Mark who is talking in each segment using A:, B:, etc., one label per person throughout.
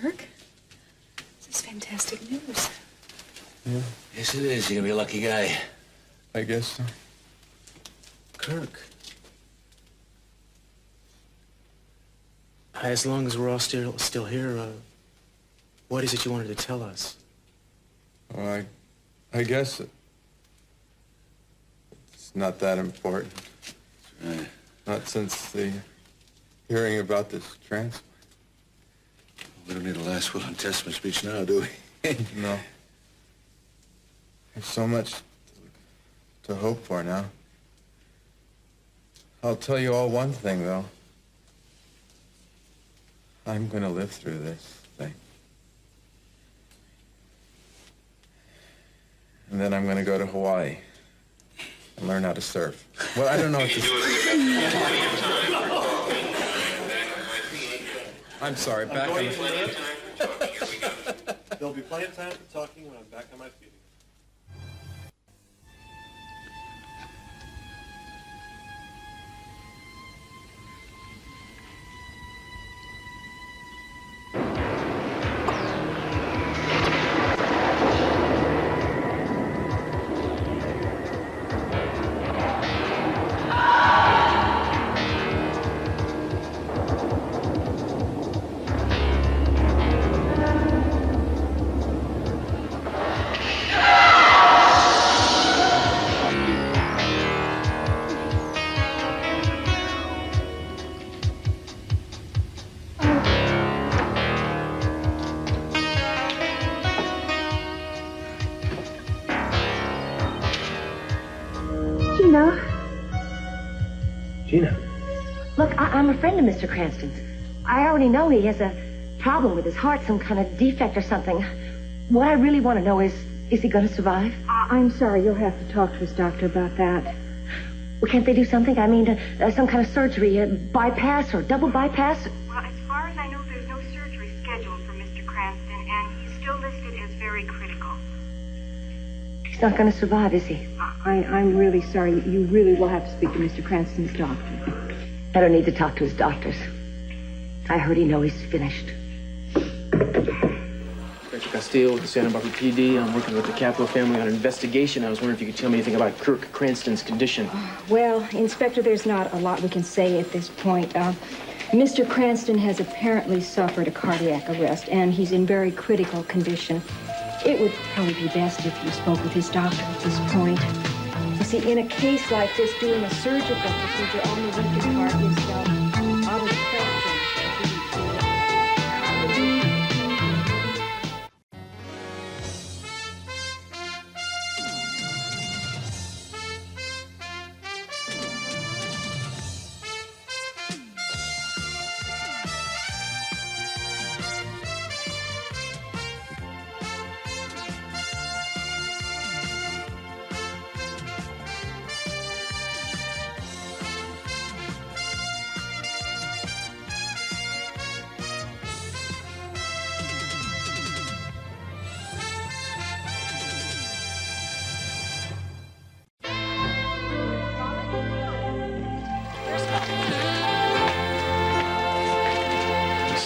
A: Kirk. This is fantastic news.
B: Yeah.
C: Yes, it is. You're gonna be a lucky guy.
B: I guess so.
C: Kirk.
D: As long as we're all still here, what is it you wanted to tell us?
B: Well, I guess it's not that important.
C: Right.
B: Not since the hearing about this transplant.
C: We don't need a last will and testament speech now, do we?
B: No. There's so much to hope for now. I'll tell you all one thing, though. I'm gonna live through this thing. And then I'm gonna go to Hawaii and learn how to surf. Well, I don't know what to I'm sorry, back on the...
E: There'll be plenty of time for talking when I'm back on my feet.
D: Gina.
F: Look, I'm a friend of Mr. Cranston's. I already know he has a problem with his heart, some kind of defect or something. What I really want to know is he going to survive?
G: I'm sorry, you'll have to talk to his doctor about that.
F: Well, can't they do something? I mean, some kind of surgery, bypass or double bypass?
G: Well, as far as I know, there's no surgery scheduled for Mr. Cranston, and he's still listed as very critical.
F: He's not going to survive, is he?
G: I'm really sorry. You really will have to speak to Mr. Cranston's doctor.
F: I don't need to talk to his doctors. I heard he knows he's finished.
D: Inspector Castillo with the Santa Barbara PD. I'm working with the Capitol family on an investigation. I was wondering if you could tell me anything about Kirk Cranston's condition.
G: Well, Inspector, there's not a lot we can say at this point. Mr. Cranston has apparently suffered a cardiac arrest, and he's in very critical condition. It would probably be best if you spoke with his doctor at this point. You see, in a case like this, doing a surgical procedure on the weakest part is out of the question.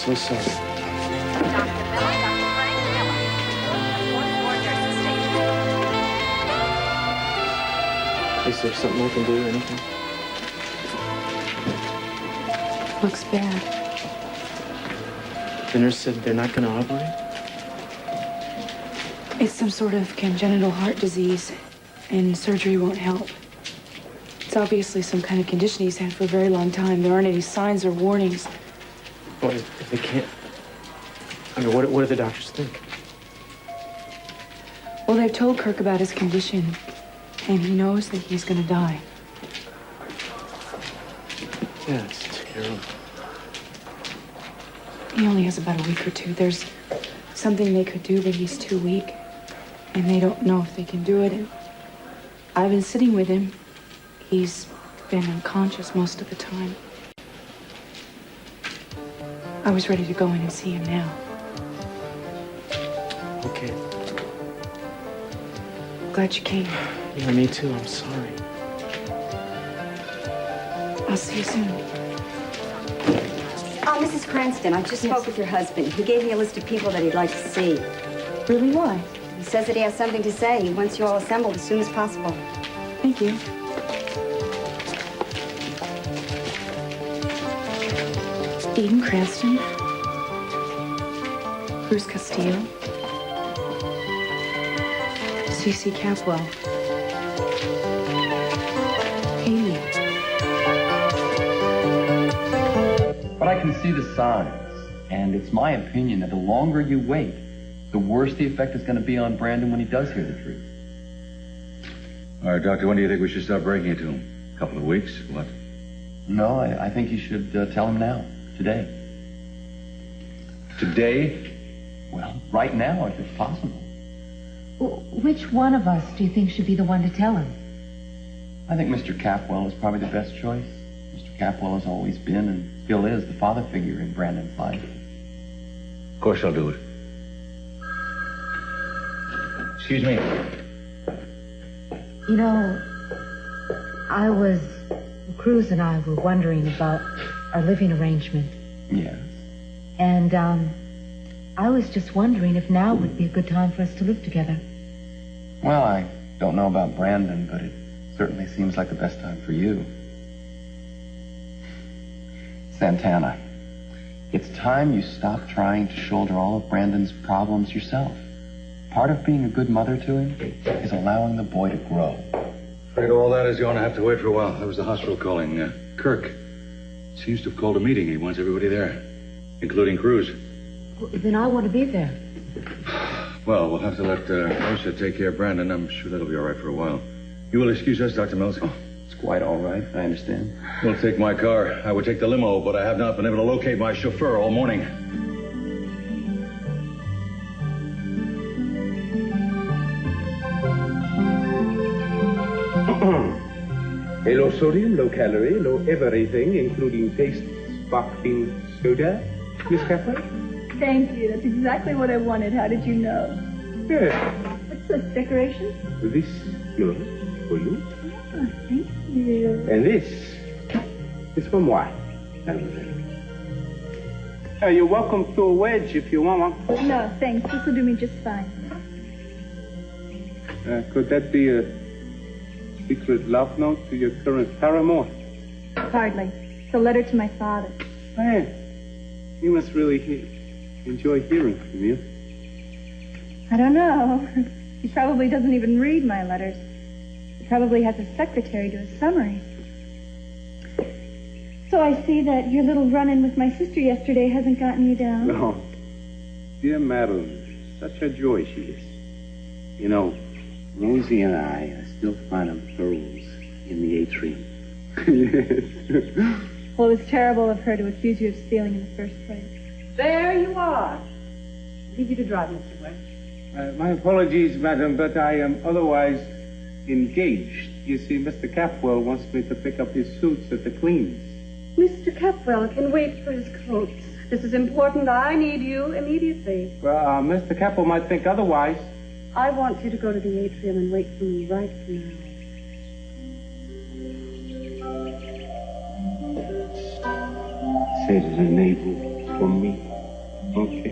D: So sorry. Is there something I can do or anything?
G: Looks bad.
D: The nurse said they're not going to operate?
G: It's some sort of congenital heart disease, and surgery won't help. It's obviously some kind of condition he's had for a very long time. There aren't any signs or warnings.
D: Well, if they can't... I mean, what do the doctors think?
G: Well, they've told Kirk about his condition, and he knows that he's going to die.
D: Yeah, it's terrible.
G: He only has about a week or two. There's something they could do, but he's too weak, and they don't know if they can do it. And I've been sitting with him. He's been unconscious most of the time. I was ready to go in and see him now.
D: Okay.
G: Glad you came.
D: Yeah, me too. I'm sorry.
G: I'll see you soon.
H: Mrs. Cranston, I just spoke with your husband. He gave me a list of people that he'd like to see.
G: Really, why?
H: He says that he has something to say. He wants you all assembled as soon as possible.
G: Thank you.
A: Eden Cranston. Cruz Castillo. C.C. Capwell. Haley.
I: But I can see the signs, and it's my opinion that the longer you wait, the worse the effect is going to be on Brandon when he does hear the truth.
C: All right, Doctor, when do you think we should start breaking it to him? A couple of weeks? What?
I: No, I think you should tell him now, today.
C: Today?
I: Well, right now, if it's possible.
F: Which one of us do you think should be the one to tell him?
I: I think Mr. Capwell is probably the best choice. Mr. Capwell has always been and still is the father figure in Brandon's life.
C: Of course I'll do it. Excuse me.
F: You know, Cruz and I were wondering about our living arrangement.
I: Yes.
F: And, I was just wondering if now would be a good time for us to live together.
I: Well, I don't know about Brandon, but it certainly seems like the best time for you. Santana, it's time you stop trying to shoulder all of Brandon's problems yourself. Part of being a good mother to him is allowing the boy to grow.
C: Afraid all that is going to have to wait for a while. That was the hospital calling. Kirk seems to have called a meeting. He wants everybody there, including Cruz.
F: Well, then I want to be there.
C: Well, we'll have to let Rosa take care of Brandon. I'm sure that'll be all right for a while. You will excuse us, Dr. Mills?
I: Oh, it's quite all right. I understand.
C: We'll take my car. I would take the limo, but I have not been able to locate my chauffeur all morning.
J: Low sodium, low calorie, low everything, including taste, sparkling soda. Miss Capwell?
G: Thank you. That's exactly what I wanted. How did you know?
J: Yes.
G: What's this decoration?
J: This yours for you.
G: Oh, thank you.
J: And this is for moi, mademoiselle. You're welcome to a wedge if you want one.
G: No, thanks. This will do me just fine.
J: Could that be a secret love note to your current paramour?
G: Hardly. It's a letter to my father.
J: Hey, you must really enjoy hearing from you.
G: I don't know. He probably doesn't even read my letters. He probably has a secretary do a summary. So I see that your little run-in with my sister yesterday hasn't gotten you down.
J: No. Dear madam, such a joy she is. You know, Rosie and I still find them pearls in the atrium. Yes.
G: Well, it was terrible of her to accuse you of stealing in the first place.
K: There you are. Leave you to drive, Mr. West.
J: My apologies, madam, but I am otherwise engaged. You see, Mr. Capwell wants me to pick up his suits at the cleans.
K: Mr. Capwell can wait for his coats. This is important. I need you immediately.
J: Well, Mr. Capwell might think otherwise.
K: I want you to go to the atrium and wait for me right now.
J: Say to the neighbor for me. Okay.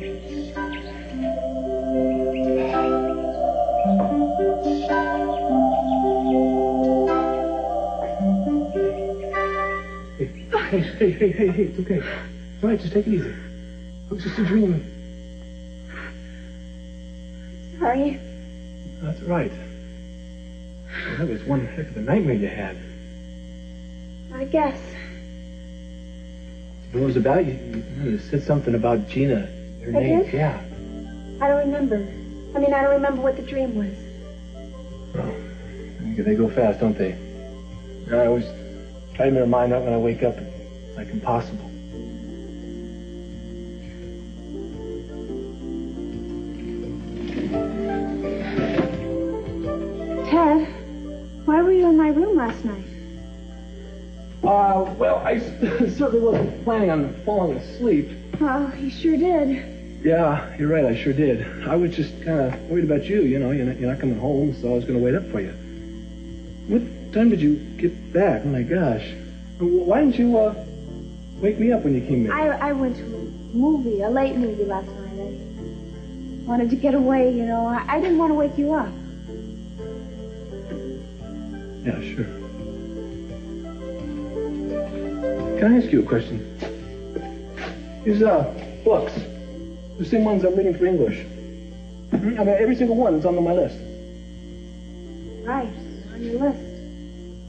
J: Hey, it's okay. It's all right, just take it easy. It was just a dream.
G: Sorry.
J: That's right. Well, that was one heck of a nightmare you had.
G: I guess.
J: What it was about? You said something about Gina. Her name.
G: Did?
J: Yeah.
G: I don't remember. I don't remember what the dream was.
J: Well, they go fast, don't they? I always try to make my mind up when I wake up. It's like impossible.
G: Ted, why were you in my room last night?
J: Well, I certainly wasn't planning on falling asleep.
G: Oh, you sure did.
J: Yeah, you're right, I sure did. I was just kind of worried about you, you know. You're not coming home, so I was going to wait up for you. What time did you get back? Oh, my gosh. Why didn't you
D: Wake me up when you came in.
K: I went to a late movie last night. I wanted to get away, you know. I didn't want to wake you up.
D: Yeah, sure. Can I ask you a question? These books, the same ones I'm reading for English. I mean, every single one is on my list.
K: Right, on your list.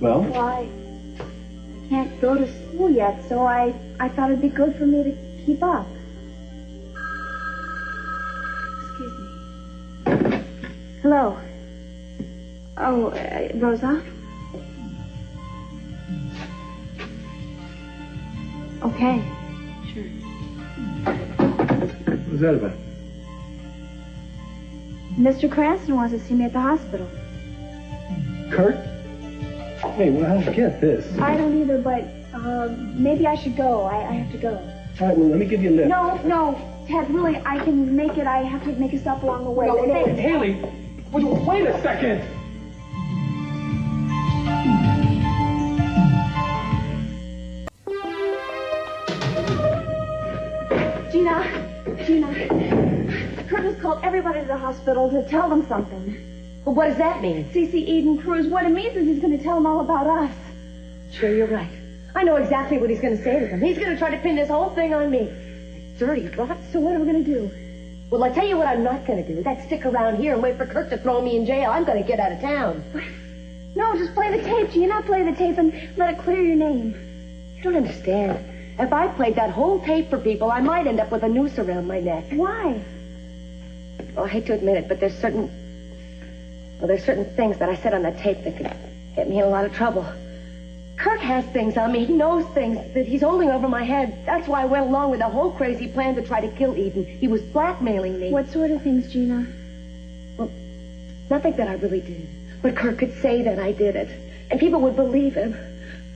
D: Well?
K: Well, I can't go to school yet, so I thought it'd be good for me to keep up. Excuse me. Hello. Oh, Rosa? Okay, sure.
D: What's that about?
K: Mr. Cranston wants to see me at the hospital.
D: Kurt? Hey, well, how'd you get this?
K: I don't either, but maybe I should go. I have to go.
D: All right, well, let me give you a lift.
K: No, Ted, really, I can make it. I have to make a stop along the way.
D: No, Haley, wait a second.
K: Gina, Kurt has called everybody to the hospital to tell them something.
F: Well, what does that mean?
K: C.C. Eden Cruz. What it means is he's going to tell them all about us.
F: Sure, you're right. I know exactly what he's going to say to them. He's going to try to pin this whole thing on me. Dirty rot.
K: So what are we going to do?
F: Well, I tell you what I'm not going to do. That's stick around here and wait for Kirk to throw me in jail. I'm going to get out of town.
K: No, just play the tape, Gina. Play the tape and let it clear your name.
F: You don't understand. If I played that whole tape for people, I might end up with a noose around my neck.
K: Why?
F: Oh, I hate to admit it, but there's certain things that I said on that tape that could get me in a lot of trouble. Kirk has things on me. He knows things that he's holding over my head. That's why I went along with the whole crazy plan to try to kill Eden. He was blackmailing me.
K: What sort of things, Gina?
F: Well, nothing that I really did. But Kirk could say that I did it, and people would believe him.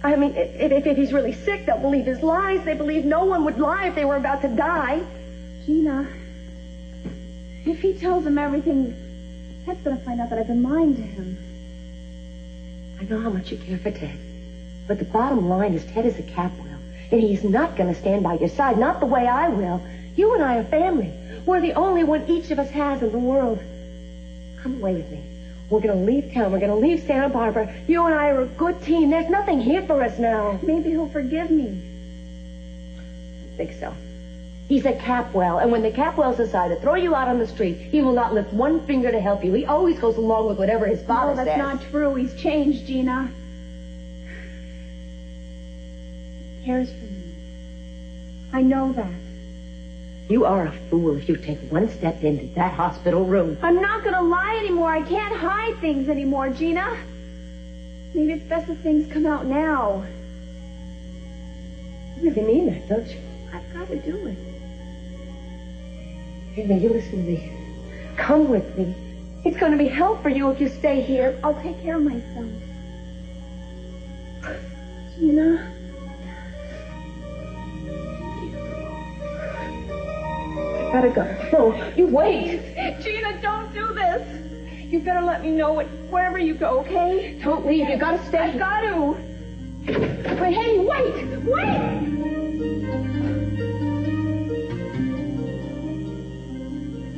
F: I mean, if he's really sick, they'll believe his lies. They believe no one would lie if they were about to die.
K: Gina, if he tells them everything, Ted's going to find out that I've been lying to him.
F: I know how much you care for Ted. But the bottom line is Ted is a Capwell, and he's not going to stand by your side, not the way I will. You and I are family. We're the only one each of us has in the world. Come away with me. We're going to leave town. We're going to leave Santa Barbara. You and I are a good team. There's nothing here for us now.
K: Maybe he'll forgive me.
F: I think so. He's a Capwell, and when the Capwells decide to throw you out on the street, he will not lift one finger to help you. He always goes along with whatever his father says.
K: No, that's not true. He's changed, Gina. He cares for me. I know that.
F: You are a fool if you take one step into that hospital room.
K: I'm not going to lie anymore. I can't hide things anymore, Gina. Maybe it's best that things come out now.
F: You really mean that, don't you?
K: I've got to do it.
F: Here, you listen to me. Come with me. It's going to be hell for you if you stay here.
K: I'll take care of myself. Gina. I gotta go.
F: No, you wait.
K: Gina, don't do this. You better let me know wherever you go, okay?
F: Don't leave. You gotta stay.
K: I've got to. Wait, hey, wait! Wait!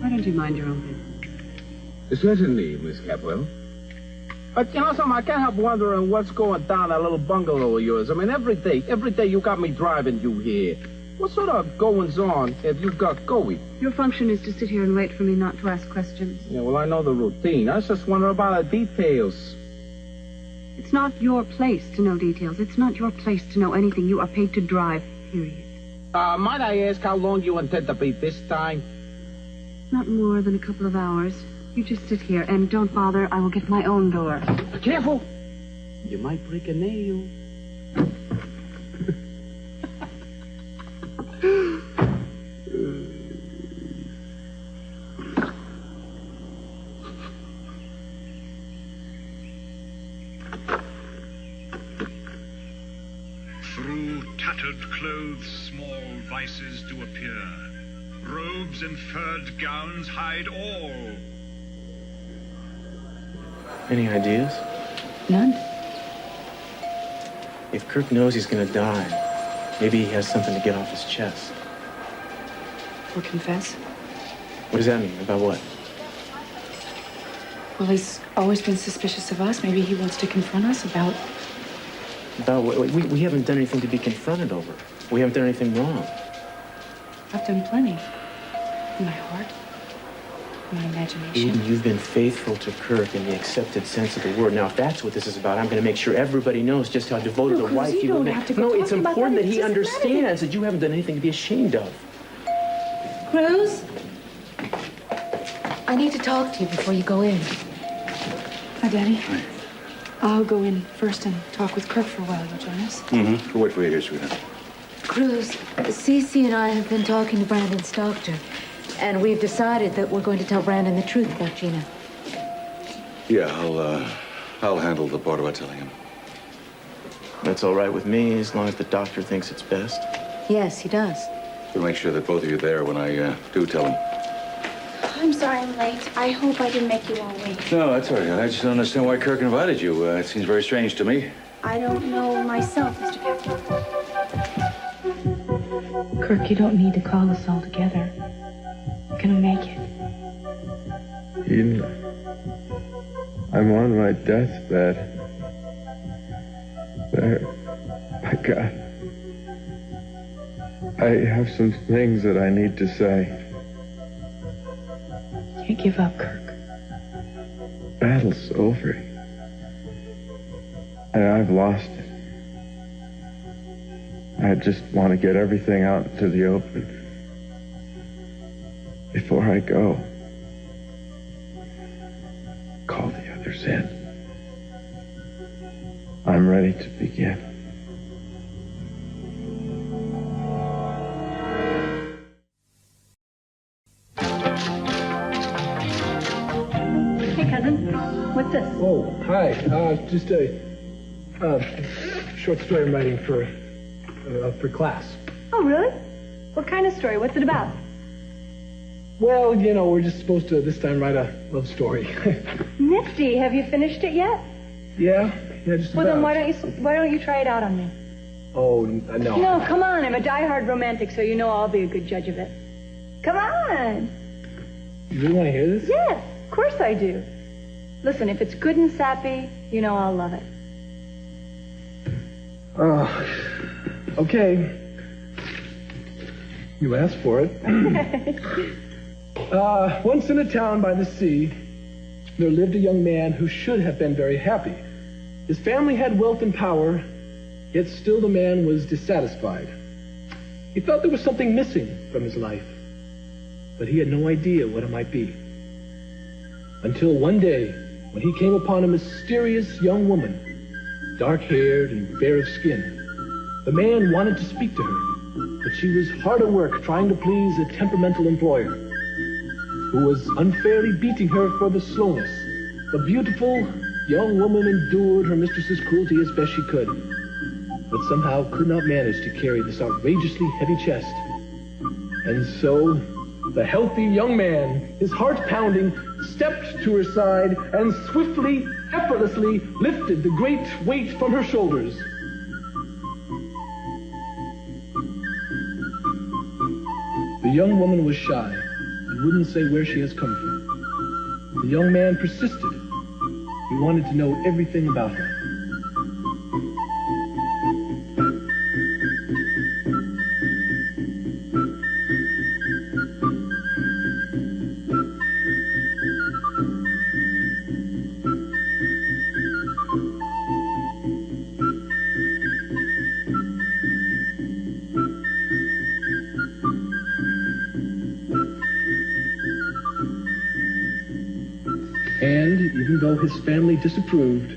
A: Why don't you mind your own business?
L: Certainly, Miss Capwell. But you know something, I can't help wondering what's going down that little bungalow of yours. I mean, every day you got me driving you here. What sort of goings on have you got going?
A: Your function is to sit here and wait for me not to ask questions.
L: Yeah, well, I know the routine. I was just wondering about the details.
A: It's not your place to know details. It's not your place to know anything. You are paid to drive, period.
L: Might I ask how long you intend to be this time?
A: Not more than a couple of hours. You just sit here and don't bother. I will get my own door.
L: Careful. You might break a nail.
M: Through tattered clothes small vices do appear. Robes and furred gowns hide all.
D: Any ideas?
A: None.
D: If Kirk knows he's gonna die,
N: Maybe he has something to get off his chest.
O: Or confess.
N: What does that mean? About what?
O: Well, he's always been suspicious of us. Maybe he wants to confront us about...
N: About what? We haven't done anything to be confronted over. We haven't done anything wrong.
O: I've done plenty. In my heart. In my imagination.
N: Eden, you've been faithful to Kirk in the accepted sense of the word. Now, if that's what this is about, I'm going to make sure everybody knows just how devoted a wife you will make. No, it's important that he understands that you haven't done anything to be ashamed of.
F: Cruz? I need to talk to you before you go in.
O: Hi, Daddy. Hi. I'll go in first and talk with Kirk for a while. You'll join us?
C: Mm-hmm. We'll wait for you here, sweetheart.
F: Cruz, Cece and I have been talking to Brandon's doctor, and we've decided that we're going to tell Brandon the truth about Gina.
C: Yeah, I'll handle the part about telling him.
N: That's all right with me, as long as the doctor thinks it's best.
F: Yes, he does.
C: We'll make sure that both of you are there when I do tell him.
K: I'm sorry I'm late. I hope I didn't make you all wait.
C: No, that's all right. I just don't understand why Kirk invited you. It seems very strange to me.
K: I don't know myself, Mr. Captain.
O: Kirk, you don't need to call us all together. We're gonna make it.
P: Eden, I'm on my deathbed. There, I have some things that I need to say.
O: Can't give up, Kirk.
P: Battle's over. And I've lost it. I just want to get everything out into the open before I go. Call the others in. I'm ready to begin.
A: Hey, cousin. What's this?
D: Oh, hi. Just a short story I'm writing for class.
A: Oh, really? What kind of story? What's it about?
D: Well, you know, we're just supposed to this time write a love story.
A: Nifty. Have you finished it yet?
D: Yeah, just
A: Well,
D: about.
A: then why don't you try it out on me?
D: Oh, no.
A: No, come on. I'm a diehard romantic, so you know I'll be a good judge of it. Come on.
D: You really want to hear this?
A: Yes, of course I do. Listen, if it's good and sappy, you know I'll love it.
D: Okay. You asked for it. Once in a town by the sea, there lived a young man who should have been very happy. His family had wealth and power, yet still the man was dissatisfied. He felt there was something missing from his life, but he had no idea what it might be. Until one day, when he came upon a mysterious young woman, dark-haired and bare of skin. The man wanted to speak to her, but she was hard at work trying to please a temperamental employer who was unfairly beating her for the slowness. The beautiful young woman endured her mistress's cruelty as best she could, but somehow could not manage to carry this outrageously heavy chest. And so, the healthy young man, his heart pounding, stepped to her side and swiftly, effortlessly lifted the great weight from her shoulders. The young woman was shy and wouldn't say where she has come from. The young man persisted. He wanted to know everything about her. And even though his family disapproved,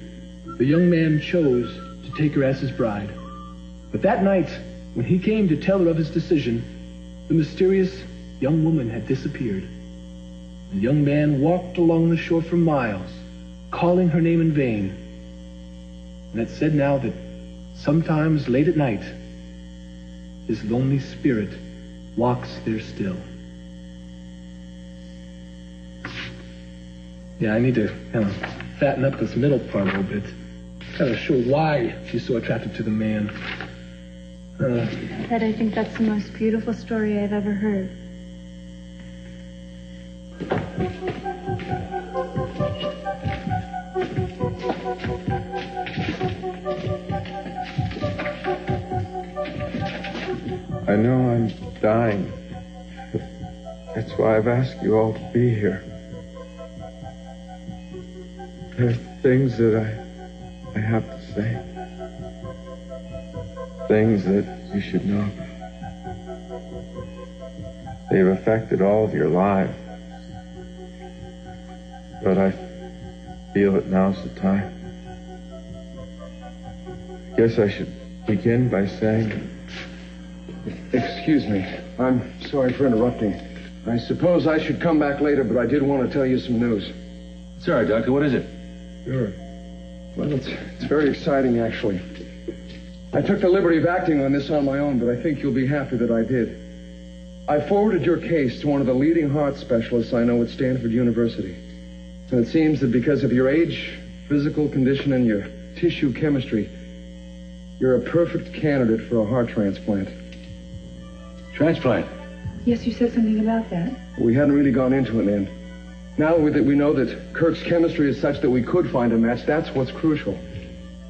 D: the young man chose to take her as his bride. But that night, when he came to tell her of his decision, the mysterious young woman had disappeared. The young man walked along the shore for miles, calling her name in vain. And it said now that sometimes late at night, his lonely spirit walks there still. Yeah, I need to kind of fatten up this middle part a little bit. Kind of show why she's so attracted to the man.
K: Ted, I think that's the most beautiful story I've ever heard.
P: I know I'm dying. That's why I've asked you all to be here. There are things that I have to say. Things that you should know. They've affected all of your lives. But I feel that now's the time. I guess I should begin by saying...
Q: Excuse me. I'm sorry for interrupting. I suppose I should come back later, but I did want to tell you some news.
C: It's all right, Doctor. What is it?
Q: Sure. Well, it's very exciting, actually. I took the liberty of acting on this on my own, but I think you'll be happy that I did. I forwarded your case to one of the leading heart specialists I know at Stanford University. And it seems that because of your age, physical condition, and your tissue chemistry, you're a perfect candidate for a heart transplant.
C: Transplant?
O: Yes, you said something about that.
Q: We hadn't really gone into it then. Now that we know that Kirk's chemistry is such that we could find a match, that's what's crucial.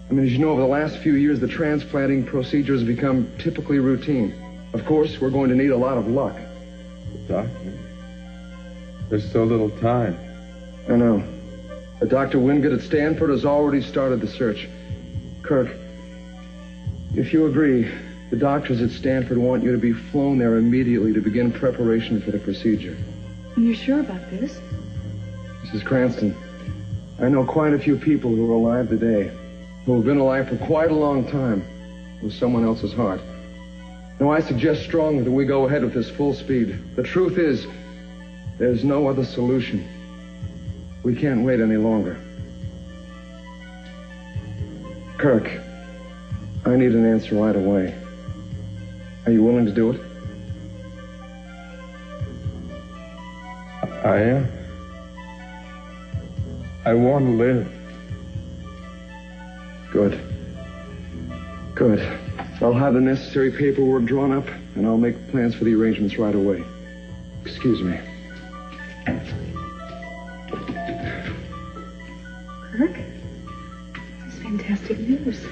Q: I mean, as you know, over the last few years, the transplanting procedure has become typically routine. Of course, we're going to need a lot of luck.
P: Doctor, there's so little time.
Q: I know. But Dr. Wingate at Stanford has already started the search. Kirk, if you agree, the doctors at Stanford want you to be flown there immediately to begin preparation for the procedure.
O: You're sure about this?
Q: Mrs. Cranston, I know quite a few people who are alive today, who have been alive for quite a long time with someone else's heart. Now, I suggest strongly that we go ahead with this full speed. The truth is, there's no other solution. We can't wait any longer. Kirk, I need an answer right away. Are you willing to do it?
P: I am. I want to live.
Q: Good. Good. I'll have the necessary paperwork drawn up, and I'll make plans for the arrangements right away. Excuse me.
O: Kirk? This is fantastic news.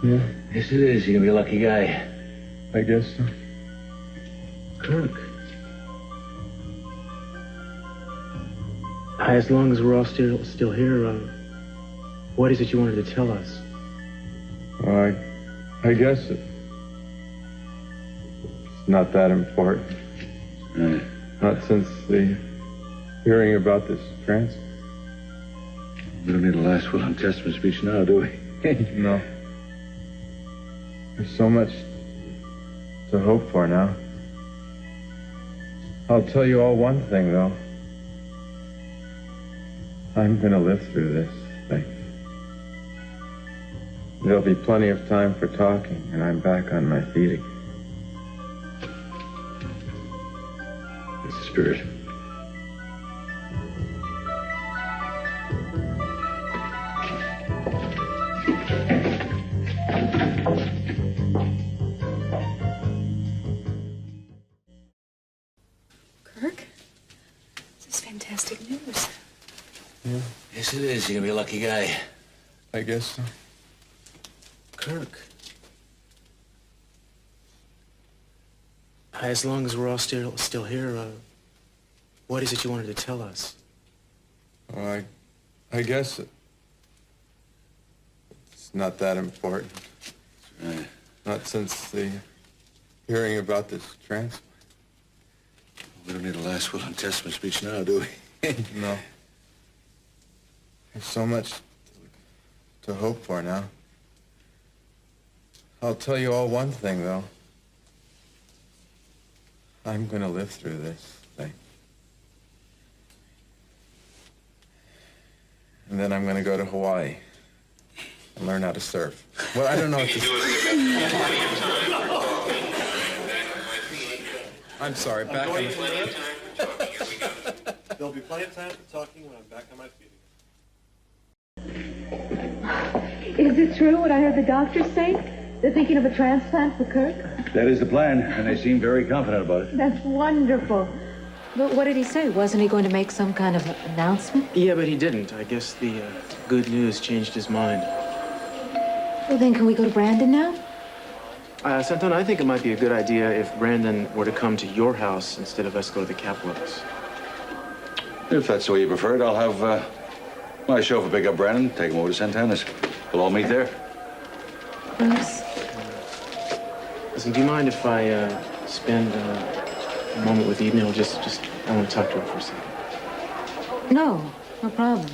P: Yeah,
C: Yes, it is. You're gonna be a lucky guy.
P: I guess so.
N: Kirk. As long as we're all still here, what is it you wanted to tell us?
P: Well, I guess it's not that important. Not since the hearing about this transfer.
C: We don't need a last will and testament speech now, do we?
P: No. There's so much to hope for now. I'll tell you all one thing, though. I'm gonna live through this thing. There'll be plenty of time for talking, and I'm back on my feet again.
C: It's the spirit.
O: Kirk? This is fantastic news.
P: Yeah,
C: Yes, it is. You're gonna be a lucky guy.
P: I guess so.
N: Kirk. As long as we're all still here, what is it you wanted to tell us?
P: Well, I guess it's not that important.
C: Right.
P: Not since the hearing about this transplant.
C: We don't need a last will and testament speech now, do we?
P: No. There's so much to hope for now. I'll tell you all one thing, though. I'm gonna live through this thing. And then I'm gonna go to Hawaii and learn how to surf. Well, I don't know what to I'm sorry, back on the...
E: There'll be plenty of time for talking when I'm back on my feet again.
F: Is it true what I heard the doctor say? They're thinking of a transplant for Kirk?
C: That is the plan, and they seem very confident about it.
F: That's wonderful.
O: But what did he say? Wasn't he going to make some kind of announcement?
N: Yeah, but he didn't. I guess the good news changed his mind.
O: Well, then can we go to Brandon now?
N: Santana, I think it might be a good idea if Brandon were to come to your house instead of us go to the Capwells.
C: If that's the way you prefer it, I'll have my chauffeur pick up Brandon, take him over to Santana's. We'll all meet there.
O: Bruce?
N: Listen, do you mind if I spend a moment with Eden? I want to talk to her for a second.
O: No problem.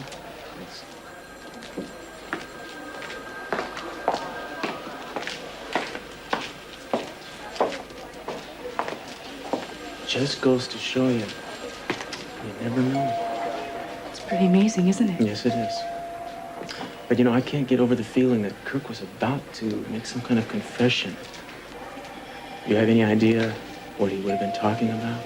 N: Just goes to show you, you never know.
O: It's pretty amazing, isn't it?
N: Yes, it is. But, I can't get over the feeling that Kirk was about to make some kind of confession. Do you have any idea what he would have been talking about?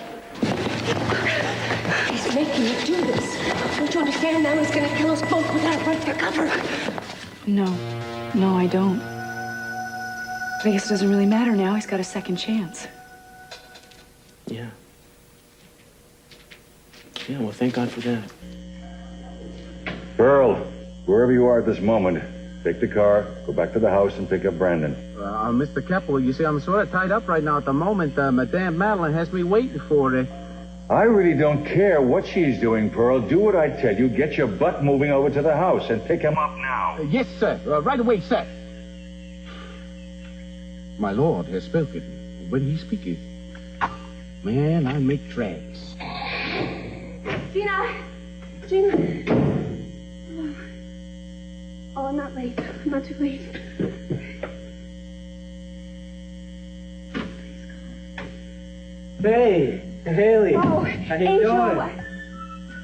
F: He's making you do this. Don't you understand? Now he's going to kill us both without run for cover.
O: No, I don't. But I guess it doesn't really matter now. He's got a second chance.
N: Yeah. Yeah, well, thank God for that.
C: Pearl, wherever you are at this moment, take the car, go back to the house, and pick up Brandon.
L: Mr. Keppel, you see, I'm sort of tied up right now at the moment. Madame Madeline has me waiting for her.
C: I really don't care what she's doing, Pearl. Do what I tell you. Get your butt moving over to the house and pick him up now.
L: Yes, sir. Right away, sir. My lord has spoken. When he speaketh, man, I make tracks.
K: Gina! Oh, I'm not late. I'm not too late.
R: Hey, Haley.
K: Oh,
R: how you
K: Angel.
R: doing?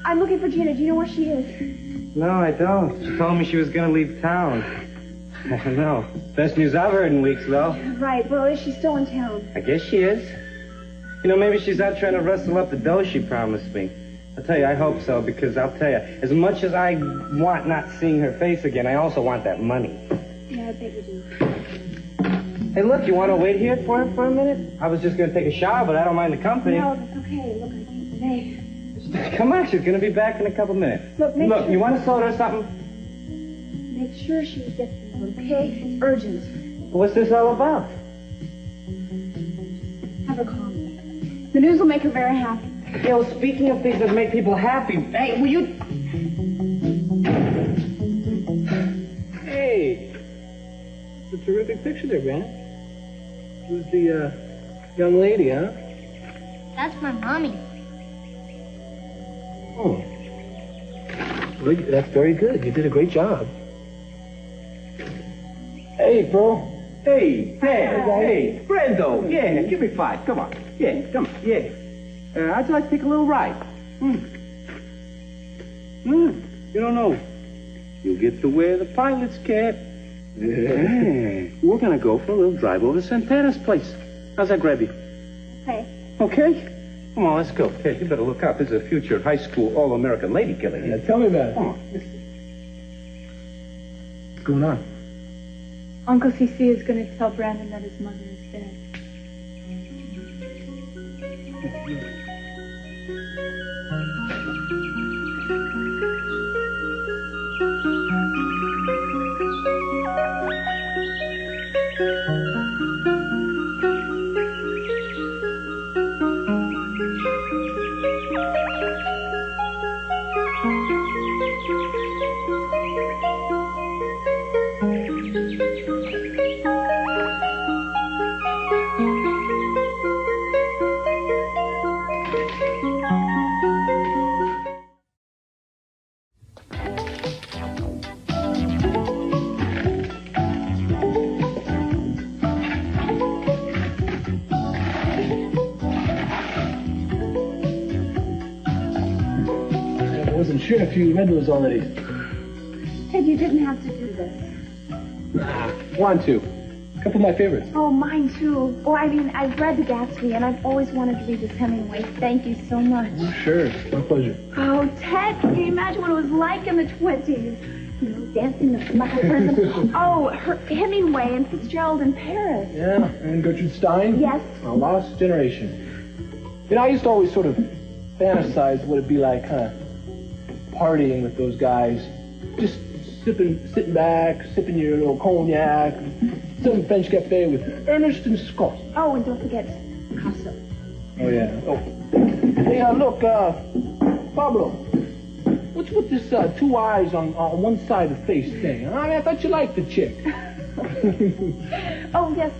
K: I'm looking for Gina. Do you know where she is?
R: No, I don't. She told me she was gonna leave town. I don't know. Best news I've heard in weeks, though.
K: Right. Well, is she still in town?
R: I guess she is. Maybe she's out trying to rustle up the dough she promised me. I'll tell you, I hope so, because I'll tell you, as much as I want not seeing her face again, I also want that money.
K: Yeah, I bet you do.
R: Hey, look, you want to wait here for her for a minute? I was just going to take a shower, but I don't mind the company.
K: No, that's okay. Look, I can't stay.
R: Come on, she's going to be back in a couple minutes.
K: Look, sure.
R: You want to soda or something?
K: Make sure she gets them, okay? It's urgent.
R: What's this all about?
K: Have her call me. The news will make her very happy.
R: Speaking of things that make people happy, hey, will you... Hey, it's a terrific picture there, man. Who's the, young lady, huh?
K: That's my mommy.
R: Oh. Well, that's very good. You did a great job. Hey, bro.
J: Hey, Dad. Hey, Brando. Yeah, give me 5. Come on. Yeah, come on. Yeah. I'd like to take a little ride. You don't know. You get to wear the pilot's cap. Yeah. We're going to go for a little drive over to Santana's place. How's that grab you?
K: Okay.
J: Okay? Come on, let's go. Hey, you better look out. This is a future high school all-American lady killer here.
D: Yeah, tell me about it.
J: Come on.
D: What's going on?
K: Uncle CC is going to tell Brandon that his mother is dead.
D: Sure, if you read those already.
K: Ted, you didn't have to do this.
D: Want to. A couple of my favorites.
K: Oh, mine too. Oh, I mean, I've read The Gatsby, and I've always wanted to read this Hemingway. Thank you so much.
D: Sure, my pleasure.
K: Oh, Ted, can you imagine what it was like in the 20s? You know, dancing the muffled person. Oh, Hemingway and Fitzgerald in Paris.
D: Yeah, and Gertrude Stein?
K: Yes.
D: A lost generation. You know, I used to always sort of fantasize what it'd be like kind of partying with those guys. Just sitting back, sipping your little cognac, some French cafe with Ernest and Scott.
K: Oh, and don't forget Picasso.
D: Oh, yeah. Oh. Hey, look, Pablo. What's with this two eyes on one side of the face thing? I mean, I thought you liked the chick.
K: Oh, yes,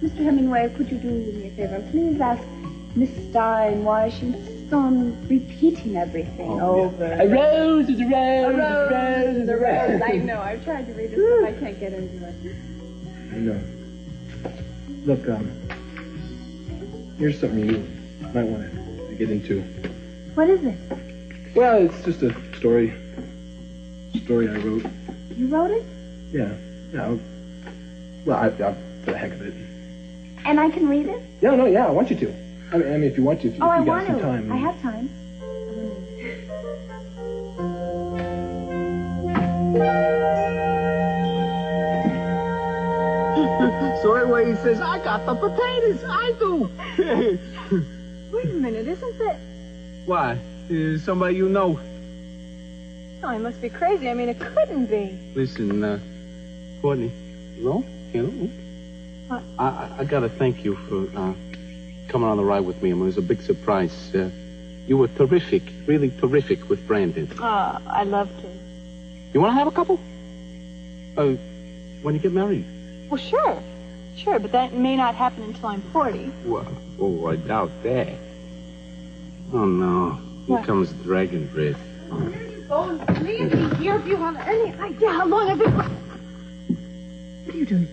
K: Mr. Hemingway, could you do me a favor? Please ask Miss Stein why she insists on repeating everything over.
D: A rose is a rose,
K: A rose
D: a rose
K: is a rose. I know, I've tried to read this, but I can't get into it.
D: I know. Look, here's something you might want to get into.
K: What is it?
D: Well, it's just a story. Story I wrote.
K: You wrote it?
D: Yeah. Yeah. Well, I for the heck of it.
K: And I can read it?
D: Yeah, no, yeah, I want you to. I mean, if you want to, if you
K: I
D: got
K: want
D: some
K: to.
D: time.
K: I have time.
L: So anyway, he says, I got the potatoes. I do.
G: Wait a minute, isn't that...
L: Why? Is somebody you know?
G: Oh, I must be crazy. I mean, it couldn't be.
L: Listen, Courtney. No? Hello?
G: What?
L: I gotta thank you for coming on the ride with me. I mean, it was a big surprise. You were terrific, really terrific with Brandon.
G: I love to.
L: You want to have a couple? When you get married?
G: Well, sure. Sure, but that may not happen until I'm 40.
L: Well, oh, I doubt that. Oh, no. Here
G: What?
L: comes Dragon Breath.
G: Oh, leave me here if you have any idea how long I've been... What are you doing?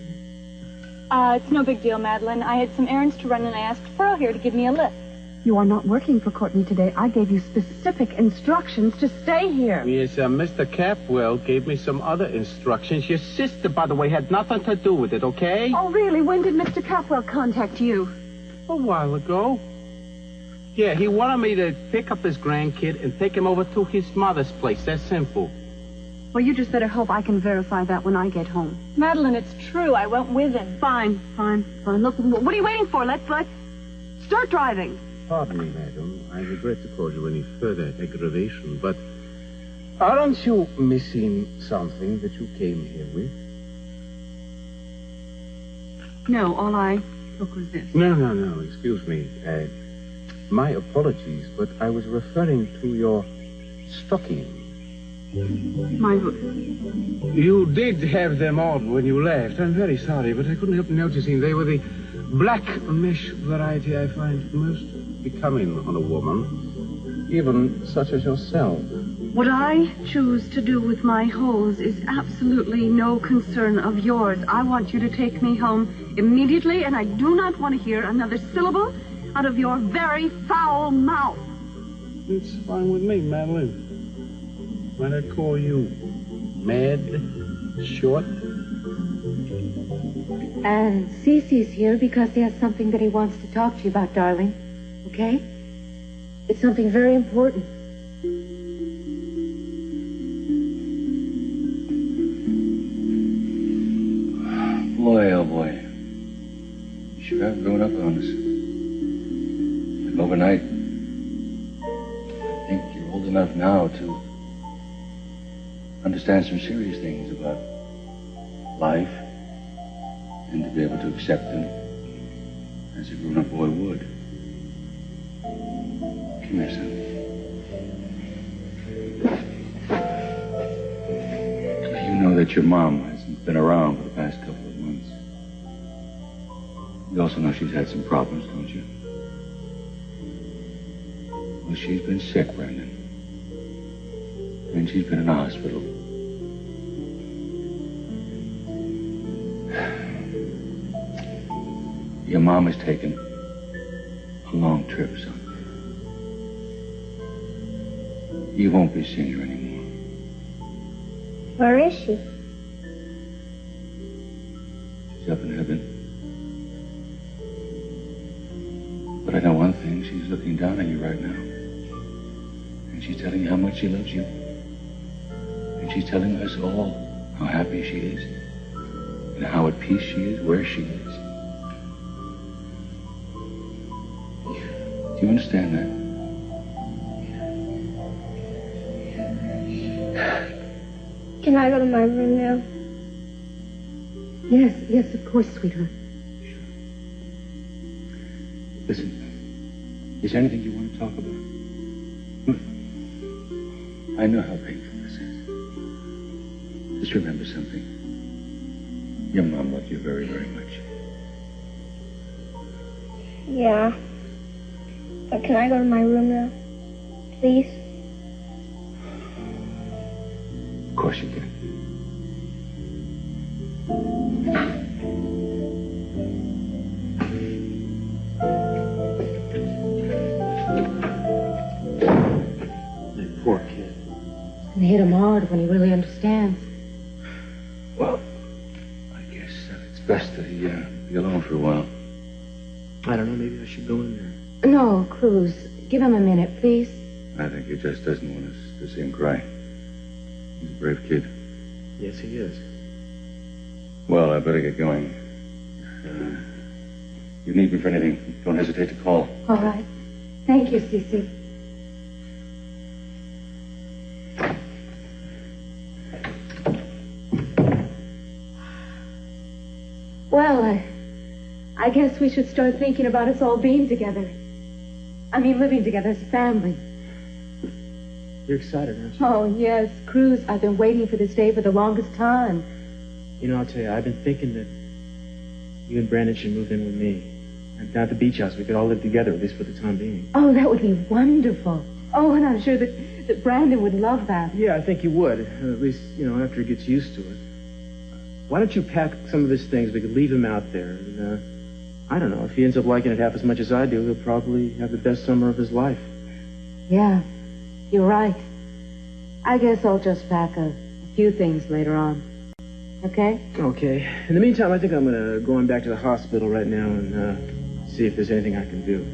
G: It's no big deal, Madeline. I had some errands to run, and I asked Pearl here to give me a lift.
A: You are not working for Courtney today. I gave you specific instructions to stay here.
L: Yes, Mr. Capwell gave me some other instructions. Your sister, by the way, had nothing to do with it, okay?
A: Oh, really? When did Mr. Capwell contact you?
L: A while ago. Yeah, he wanted me to pick up his grandkid and take him over to his mother's place. That's simple.
A: Well, you just better hope I can verify that when I get home.
G: Madeline, it's true. I went with him.
A: Fine. Look, what are you waiting for? Let's start driving.
L: Pardon me, madam. I regret to cause you any further aggravation, but aren't you missing something that you came here with?
A: No, all I took was this.
L: No. Excuse me. My apologies, but I was referring to your stocking.
A: My boots.
L: You did have them on when you left. I'm very sorry, but I couldn't help noticing they were the black mesh variety I find most becoming on a woman, even such as yourself.
A: What I choose to do with my hose is absolutely no concern of yours. I want you to take me home immediately, and I do not want to hear another syllable out of your very foul mouth.
L: It's fine with me, Madeline. Might I call you Mad Short?
F: And Cece's here because he has something that he wants to talk to you about, darling. Okay? It's something very important.
C: Boy, oh boy. You sure have grown up on us. Like overnight. I think you're old enough now to understand some serious things about life and to be able to accept them as a grown-up boy would. Come here, son. You know that your mom hasn't been around for the past couple of months. You also know she's had some problems, don't you? Well, she's been sick, Brandon. And she's been in the hospital. Your mom has taken a long trip, son. You won't be seeing her anymore.
K: Where is she?
C: She's up in heaven. But I know one thing, she's looking down on you right now. And she's telling you how much she loves you. And she's telling us all how happy she is, and how at peace she is where she is. Do you understand that?
F: Can I go to my room now? Yes, of course, sweetheart.
C: Listen, is there anything you want to talk about? I know how painful this is. Just remember something. Your mom loved you very, very much.
F: Yeah. But can I go to my room now? Please?
C: Of course you can.
N: Poor kid.
F: And hit him hard when he really understands.
C: Well, I guess it's best that he be alone for a while.
N: I don't know, maybe I should go in there.
F: No, Cruz. Give him a minute, please.
C: I think he just doesn't want us to see him cry. He's a brave kid.
N: Yes, he is.
C: Well, I better get going. You need me for anything, don't hesitate to call.
F: All right. Thank you, Cece. Well, I guess we should start thinking about us all being together. I mean, living together as a family.
N: You're excited, aren't you?
F: Oh, yes, Cruz. I've been waiting for this day for the longest time.
N: You know, I'll tell you, I've been thinking that you and Brandon should move in with me. And down at the beach house, we could all live together, at least for the time being.
F: Oh, that would be wonderful. Oh, and I'm sure that Brandon would love that.
N: Yeah, I think he would. At least, you know, after he gets used to it. Why don't you pack some of his things? We could leave him out there. And, I don't know. If he ends up liking it half as much as I do, he'll probably have the best summer of his life.
F: Yeah, you're right. I guess I'll just pack a few things later on. Okay?
N: Okay. In the meantime, I think I'm going to go on back to the hospital right now and see if there's anything I can do.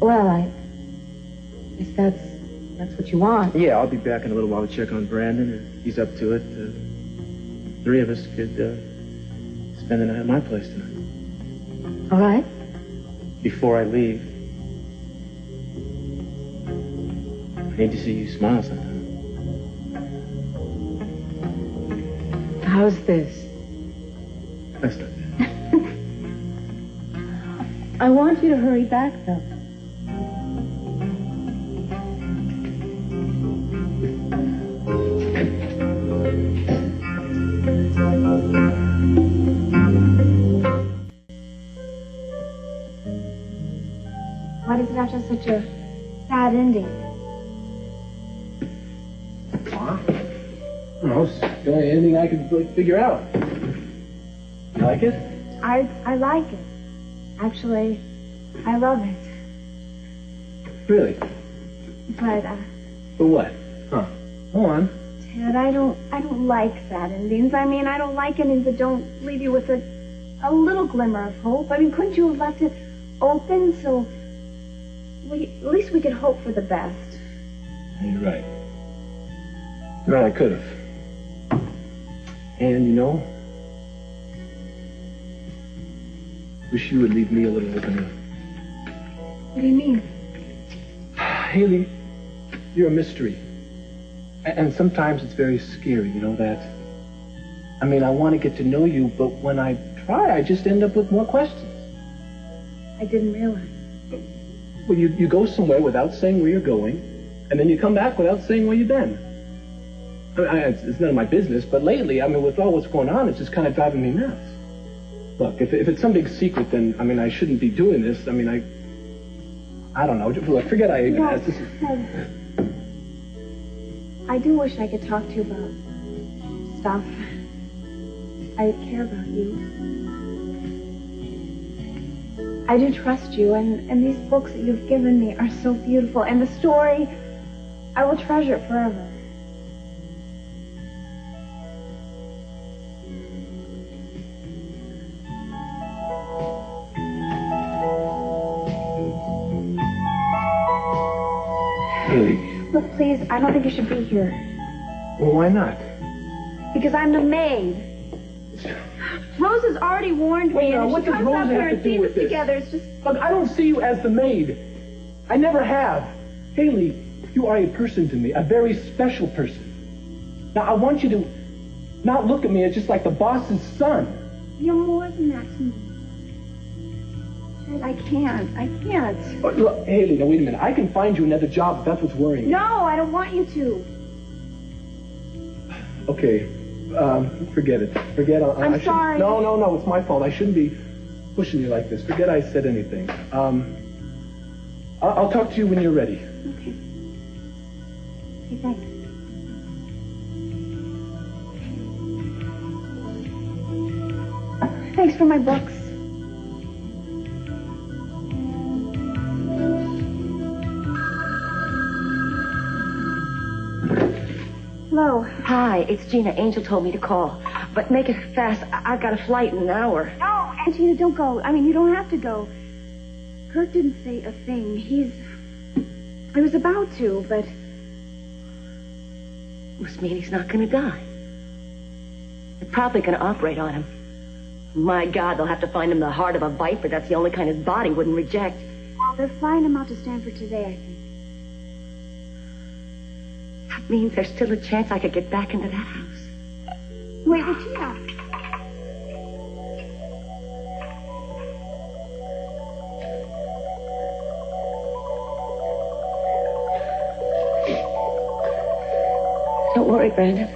F: Well, I guess that's what you want.
N: Yeah, I'll be back in a little while to check on Brandon. If he's up to it, three of us could spend the night at my place tonight.
F: All right.
N: Before I leave, I need to see you smile sometime.
F: How's this?
N: That's not bad.
F: I want you to hurry back, though.
K: Why does it have to have such a sad ending?
D: No, it's the only ending I could figure out. You like it?
K: I like it. Actually, I love it.
D: Really?
K: But,
D: For what? Huh. Go on.
K: Ted, I don't like sad endings. I mean, I don't like endings that don't leave you with a little glimmer of hope. I mean, couldn't you have left it open so at least we could hope for the best?
D: You're right. You're right, I could have. And, you know, wish you would leave me a little opener.
K: What do you mean?
D: Haley, you're a mystery. And sometimes it's very scary, you know that. I mean, I want to get to know you, but when I try, I just end up with more questions.
K: I didn't realize.
D: Well, you go somewhere without saying where you're going, and then you come back without saying where you've been. I mean, it's none of my business, but lately, I mean, with all what's going on, it's just kind of driving me nuts. Look, if it's some big secret, then, I mean, I shouldn't be doing this. I mean, I don't know. Look, forget I even asked this.
K: I do wish I could talk to you about stuff. I care about you. I do trust you, and these books that you've given me are so beautiful, and the story, I will treasure it forever.
D: Haley.
K: Look, please, I don't think you should be here.
D: Well, why not?
K: Because I'm the maid. Rose has already warned me, and if she comes up here and sees us together, it's just...
D: Look, I don't see you as the maid. I never have. Haley, you are a person to me, a very special person. Now, I want you to not look at me as just like the boss's son.
K: You're more than that to me. Ted, I can't.
D: Look, Haley, now wait a minute. I can find you another job if that's what's worrying you.
K: No, I don't want you to.
D: Okay, forget it.
K: I'm sorry.
D: No, it's my fault. I shouldn't be pushing you like this. Forget I said anything. I'll talk to you when you're ready.
K: Okay. Okay, thanks. Thanks for my books. Hello.
F: Hi, it's Gina. Angel told me to call. But make it fast. I've got a flight in an hour.
K: No, Gina, don't go. I mean, you don't have to go. Kurt didn't say a thing. He was about to, but...
F: Must mean he's not going to die. They're probably going to operate on him. My God, they'll have to find him the heart of a viper. That's the only kind his body wouldn't reject.
K: Well, they're flying him out to Stanford today, I think.
F: That means there's still a chance I could get back into that house.
K: Wait, Regina.
F: Don't worry, Brandon.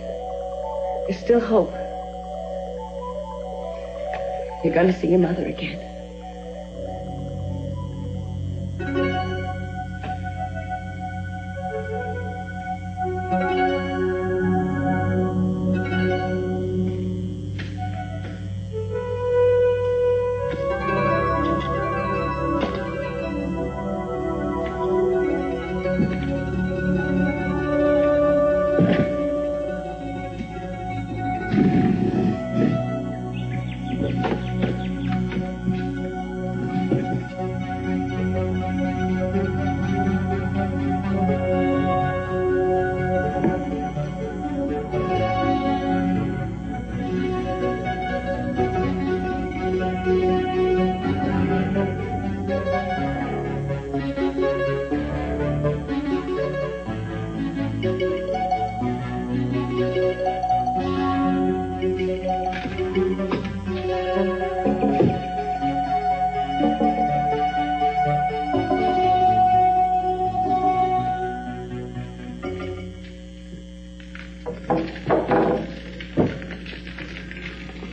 F: There's still hope. You're going to see your mother again.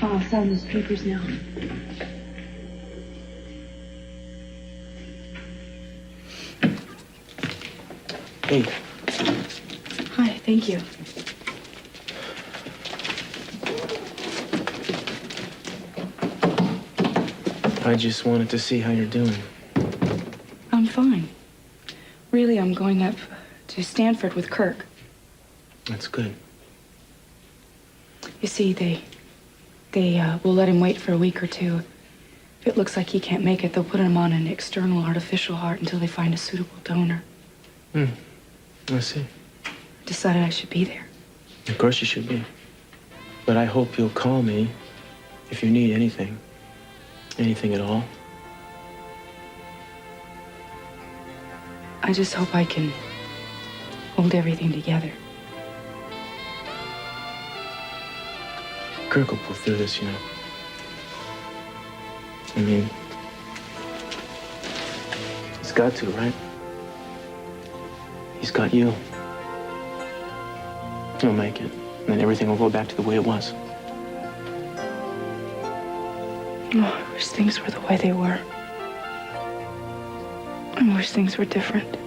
O: I'll sign those papers now.
N: Hey.
O: Hi, thank you.
N: I just wanted to see how you're doing.
O: I'm fine. Really, I'm going up to Stanford with Kirk.
N: That's good.
O: You see, they will let him wait for a week or two. If it looks like he can't make it, they'll put him on an external artificial heart until they find a suitable donor.
N: I see.
O: Decided I should be there.
N: Of course you should be. But I hope you'll call me if you need anything. Anything at all.
O: I just hope I can hold everything together.
N: Kirk will pull through this, you know. I mean, he's got to, right? He's got you. He'll make it. And then everything will go back to the way it was.
O: Oh, I wish things were the way they were. I wish things were different.